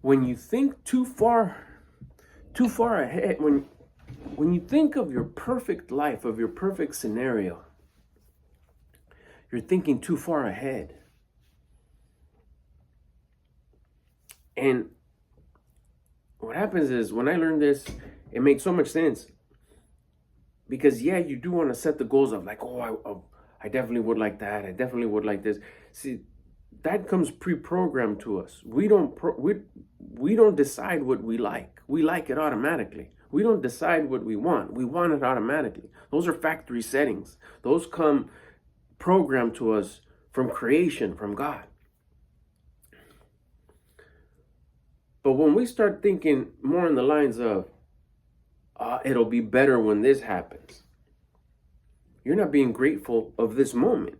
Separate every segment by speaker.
Speaker 1: when you think too far ahead, when you think of your perfect life, of your perfect scenario, you're thinking too far ahead. And what happens is, when I learned this, it makes so much sense. Because yeah, you do want to set the goals of like, I definitely would like that. I definitely would like this. See, that comes pre-programmed to us. We don't decide what we like. We like it automatically. We don't decide what we want. We want it automatically. Those are factory settings. Those come programmed to us from creation, from God. But when we start thinking more in the lines of, it'll be better when this happens, you're not being grateful of this moment.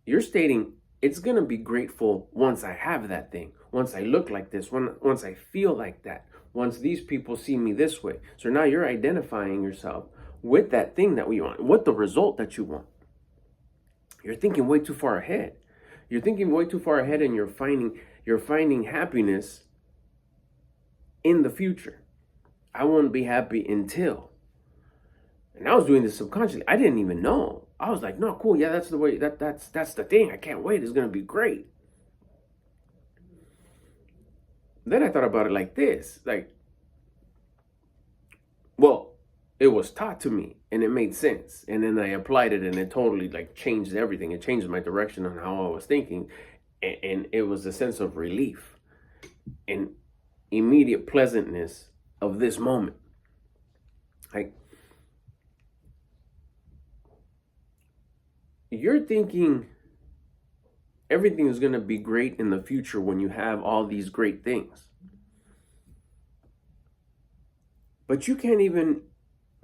Speaker 1: You're stating, it's going to be grateful once I have that thing, once I look like this, once I feel like that, once these people see me this way. So now you're identifying yourself with that thing that we want, with the result that you want. You're thinking way too far ahead. You're thinking way too far ahead, and you're finding happiness in the future. I won't be happy until. And I was doing this subconsciously. I didn't even know. I was like, no, cool. Yeah, that's the way. That's the thing. I can't wait. It's gonna be great. Then I thought about it like this. Like, well, it was taught to me and it made sense. And then I applied it and it totally like changed everything. It changed my direction on how I was thinking. And it was a sense of relief and immediate pleasantness of this moment. Like, you're thinking everything is going to be great in the future when you have all these great things. But you can't even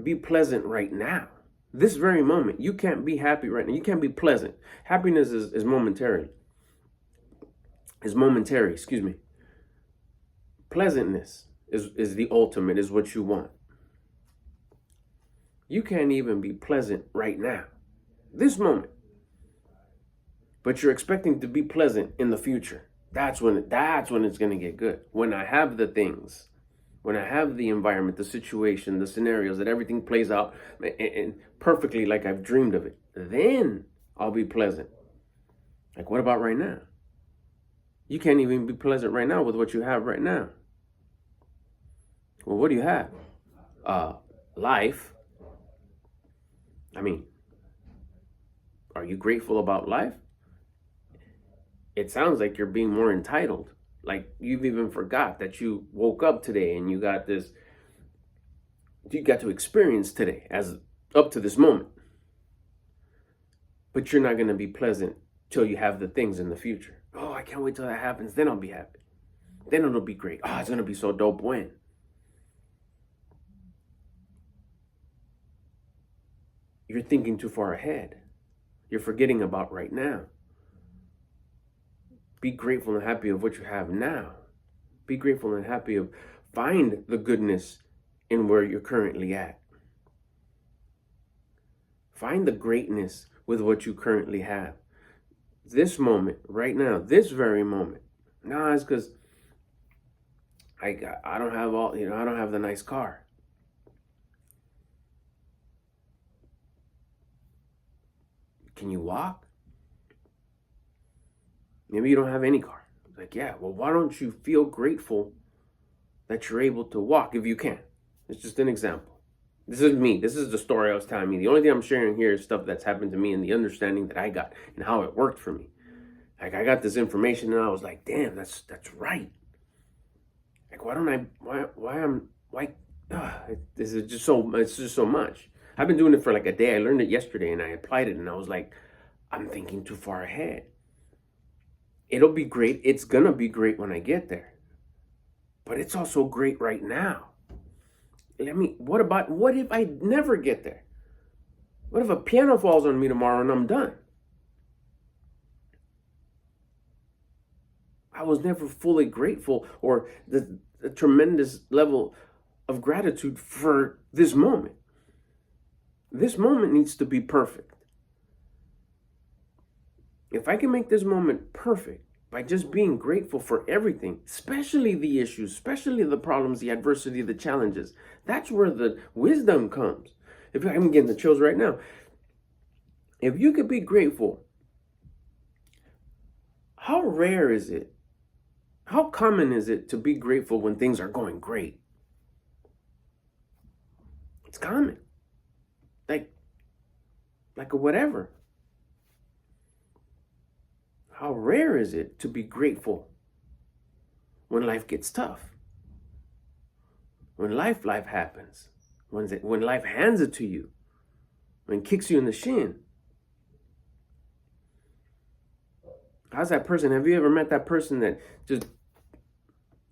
Speaker 1: be pleasant right now. This very moment, you can't be happy right now. You can't be pleasant. Happiness is momentary. Is momentary, excuse me. Pleasantness is the ultimate, is what you want. You can't even be pleasant right now. This moment. But you're expecting to be pleasant in the future. That's when it's going to get good. When I have the things, when I have the environment, the situation, the scenarios, that everything plays out and perfectly like I've dreamed of it, then I'll be pleasant. Like, what about right now? You can't even be pleasant right now with what you have right now. Well, what do you have? Life. I mean, are you grateful about life? It sounds like you're being more entitled. Like you've even forgot that you woke up today and you got to experience today as up to this moment. But you're not going to be pleasant till you have the things in the future. Oh, I can't wait till that happens. Then I'll be happy. Then it'll be great. Oh, it's going to be so dope when. You're thinking too far ahead. You're forgetting about right now. Be grateful and happy of what you have now. Be grateful and happy of, find the goodness in where you're currently at. Find the greatness with what you currently have. This moment, right now, this very moment. Nah, it's because I don't have I don't have the nice car. Can you walk? Maybe you don't have any car. Like, yeah, well, why don't you feel grateful that you're able to walk if you can? It's just an example. This is me. This is the story I was telling me. The only thing I'm sharing here is stuff that's happened to me and the understanding that I got and how it worked for me. Like, I got this information and I was like, damn, that's right. Like, this is just so, it's just so much. I've been doing it for like a day. I learned it yesterday and I applied it and I was like, I'm thinking too far ahead. It'll be great. It's going to be great when I get there. But it's also great right now. What if I never get there? What if a piano falls on me tomorrow and I'm done? I was never fully grateful, or the tremendous level of gratitude for this moment. This moment needs to be perfect. If I can make this moment perfect, by just being grateful for everything, especially the issues, especially the problems, the adversity, the challenges. That's where the wisdom comes. If I'm getting the chills right now, if you could be grateful, how rare is it? How common is it to be grateful when things are going great? It's common. Like a whatever. How rare is it to be grateful when life gets tough? When life happens? When life hands it to you? When it kicks you in the shin? How's that person? Have you ever met that person that just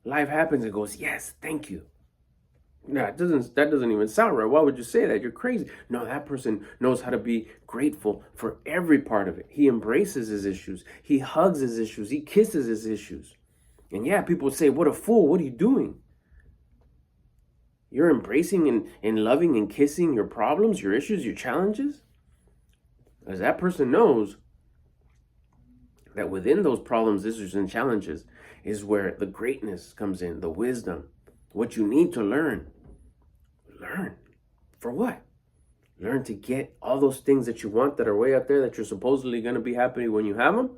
Speaker 1: life happens and goes, yes, thank you? No, that doesn't even sound right. Why would you say that? You're crazy. No, that person knows how to be grateful for every part of it. He embraces his issues. He hugs his issues. He kisses his issues. And yeah, people say, what a fool. What are you doing? You're embracing and loving and kissing your problems, your issues, your challenges? As that person knows that within those problems, issues, and challenges is where the greatness comes in, the wisdom, what you need to learn. Learn. For what? Learn to get all those things that you want that are way up there that you're supposedly going to be happy when you have them.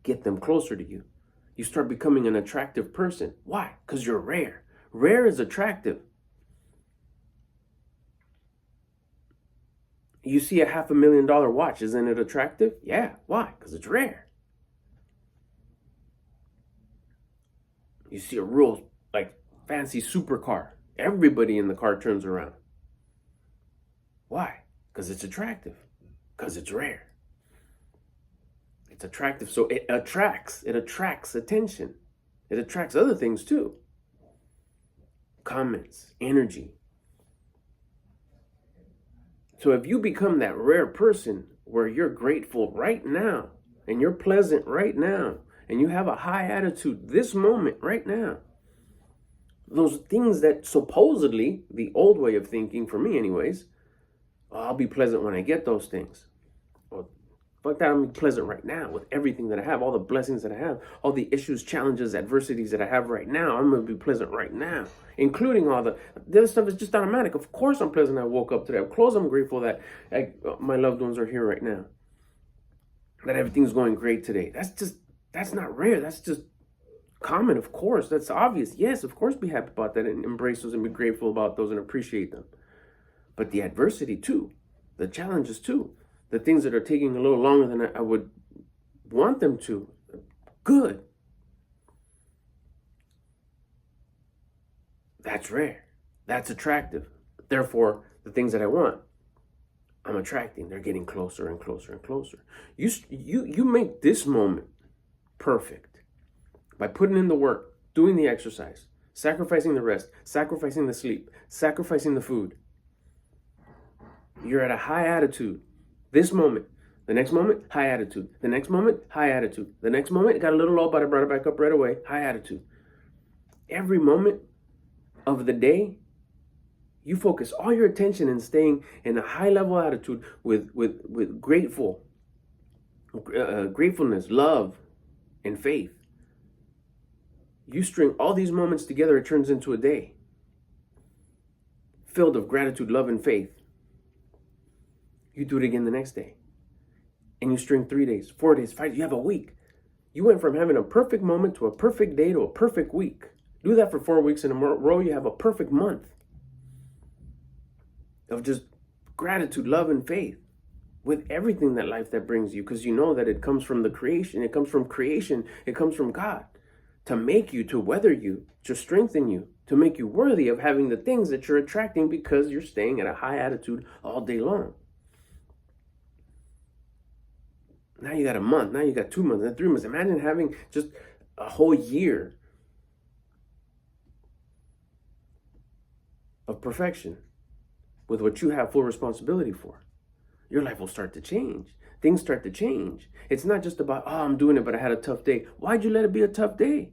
Speaker 1: Get them closer to you. You start becoming an attractive person. Why? Because you're rare. Rare is attractive. You see a $500,000 watch. Isn't it attractive? Yeah. Why? Because it's rare. You see a real fancy supercar. Everybody in the car turns around. Why? Because it's attractive. Because it's rare. It's attractive, so it attracts attention. It attracts other things too. Comments, energy. So if you become that rare person where you're grateful right now, and you're pleasant right now, and you have a high attitude this moment right now, those things that supposedly, the old way of thinking, for me anyways, I'll be pleasant when I get those things. Well, fuck that, I'm pleasant right now with everything that I have, all the blessings that I have, all the issues, challenges, adversities that I have right now. I'm going to be pleasant right now, including all the other stuff is just automatic. Of course I'm pleasant I woke up today. Of course I'm grateful that my loved ones are here right now, that everything's going great today. That's not rare. That's just common, of course. That's obvious. Yes, of course, be happy about that and embrace those and be grateful about those and appreciate them. But the adversity too, the challenges too, the things that are taking a little longer than I would want them to, good. That's rare. That's attractive. Therefore, the things that I want, I'm attracting. They're getting closer and closer and closer. You make this moment perfect by putting in the work, doing the exercise, sacrificing the rest, sacrificing the sleep, sacrificing the food. You're at a high attitude. This moment. The next moment, high attitude. The next moment, high attitude. The next moment, got a little low, but I brought it back up right away. High attitude. Every moment of the day, you focus all your attention in staying in a high level attitude with gratefulness, love, and faith. You string all these moments together, it turns into a day filled of gratitude, love, and faith. You do it again the next day. And you string 3 days, 4 days, 5 days. You have a week. You went from having a perfect moment to a perfect day to a perfect week. Do that for 4 weeks in a row, you have a perfect month of just gratitude, love, and faith with everything that life that brings you, because you know that it comes from the creation. It comes from creation. It comes from God to make you, to weather you, to strengthen you, to make you worthy of having the things that you're attracting because you're staying at a high attitude all day long. Now you got a month, now you got 2 months, then 3 months. Imagine having just a whole year of perfection with what you have full responsibility for. Your life will start to change. Things start to change. It's not just about, I'm doing it, but I had a tough day. Why'd you let it be a tough day?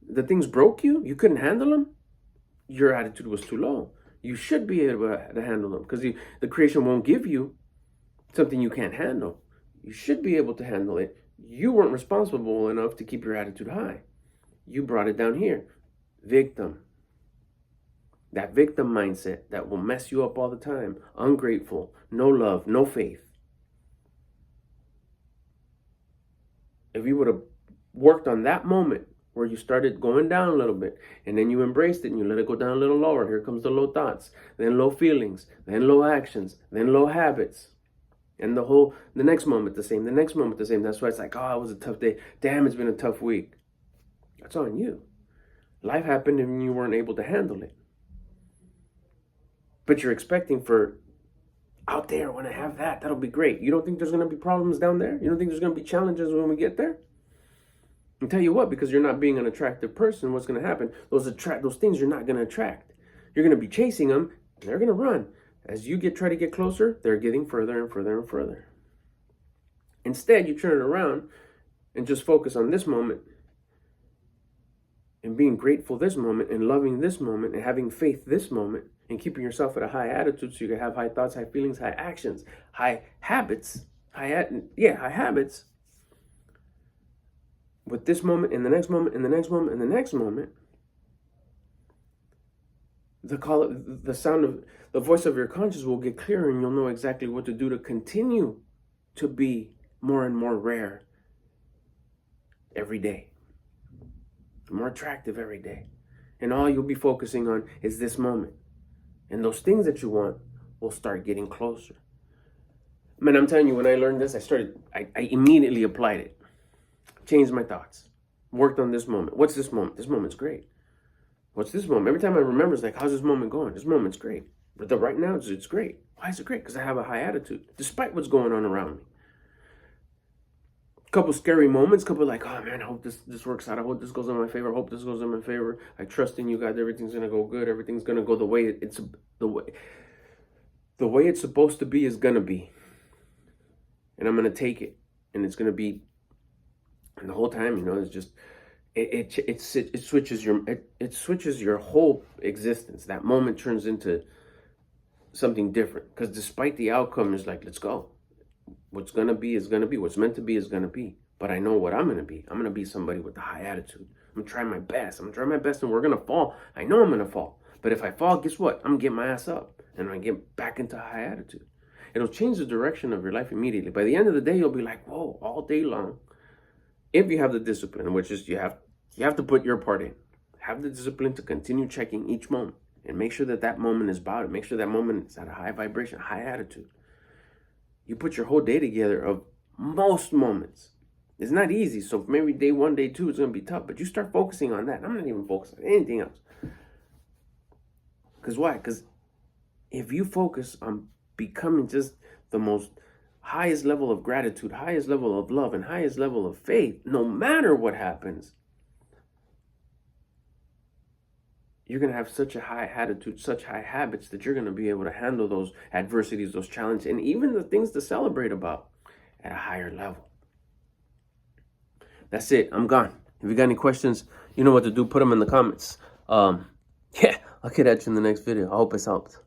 Speaker 1: The things broke you? You couldn't handle them? Your attitude was too low. You should be able to handle them, because the creation won't give you something you can't handle. You should be able to handle it. You weren't responsible enough to keep your attitude high. You brought it down here. Victim. That victim mindset that will mess you up all the time. Ungrateful, no love, no faith. If you would have worked on that moment where you started going down a little bit, and then you embraced it and you let it go down a little lower. Here comes the low thoughts, then low feelings, then low actions, then low habits. And the next moment the same, the next moment the same. That's why it's like, oh, it was a tough day. Damn, it's been a tough week. That's on you. Life happened and you weren't able to handle it. But you're expecting for out there, when I have that, that'll be great. You don't think there's going to be problems down there? You don't think there's going to be challenges when we get there? I'll tell you what, because you're not being an attractive person, what's going to happen? Those things you're not going to attract. You're going to be chasing them, and they're going to run. As you try to get closer, they're getting further and further and further. Instead, you turn it around and just focus on this moment and being grateful this moment and loving this moment and having faith this moment and keeping yourself at a high attitude so you can have high thoughts, high feelings, high actions, high habits, high habits. With this moment and the next moment and the next moment and the next moment, the voice of your conscience will get clearer, and you'll know exactly what to do to continue to be more and more rare every day, more attractive every day. And all you'll be focusing on is this moment. And those things that you want will start getting closer. Man, I'm telling you, when I learned this, I immediately applied it. Changed my thoughts. Worked on this moment. What's this moment? This moment's great. What's this moment? Every time I remember, it's like, how's this moment going? This moment's great. But right now, it's great. Why is it great? Because I have a high attitude, despite what's going on around me. Couple scary moments, couple like, oh man, I hope this works out. I hope this goes in my favor. I hope this goes in my favor. I trust in you guys. Everything's gonna go good. Everything's gonna go the way the way it's supposed to be is gonna be. And I'm gonna take it, and it's gonna be. And the whole time, it's just it switches your whole existence. That moment turns into something different, because despite the outcome, is like, let's go. What's going to be is going to be. What's meant to be is going to be. But I know what I'm going to be. I'm going to be somebody with a high attitude. I'm going to try my best. I'm going to try my best, and we're going to fall. I know I'm going to fall. But if I fall, guess what? I'm going to get my ass up, and I'm going to get back into high attitude. It'll change the direction of your life immediately. By the end of the day, you'll be like, whoa, all day long. If you have the discipline, which is you have to put your part in. Have the discipline to continue checking each moment and make sure that moment is about it. Make sure that moment is at a high vibration, high attitude. You put your whole day together of most moments. It's not easy. So maybe day 1, day 2 is going to be tough. But you start focusing on that. I'm not even focused on anything else. Because why? Because if you focus on becoming just the most highest level of gratitude, highest level of love, and highest level of faith, no matter what happens, you're going to have such a high attitude, such high habits, that you're going to be able to handle those adversities, those challenges, and even the things to celebrate about at a higher level. That's it. I'm gone. If you got any questions, you know what to do. Put them in the comments. I'll get at you in the next video. I hope it's helped.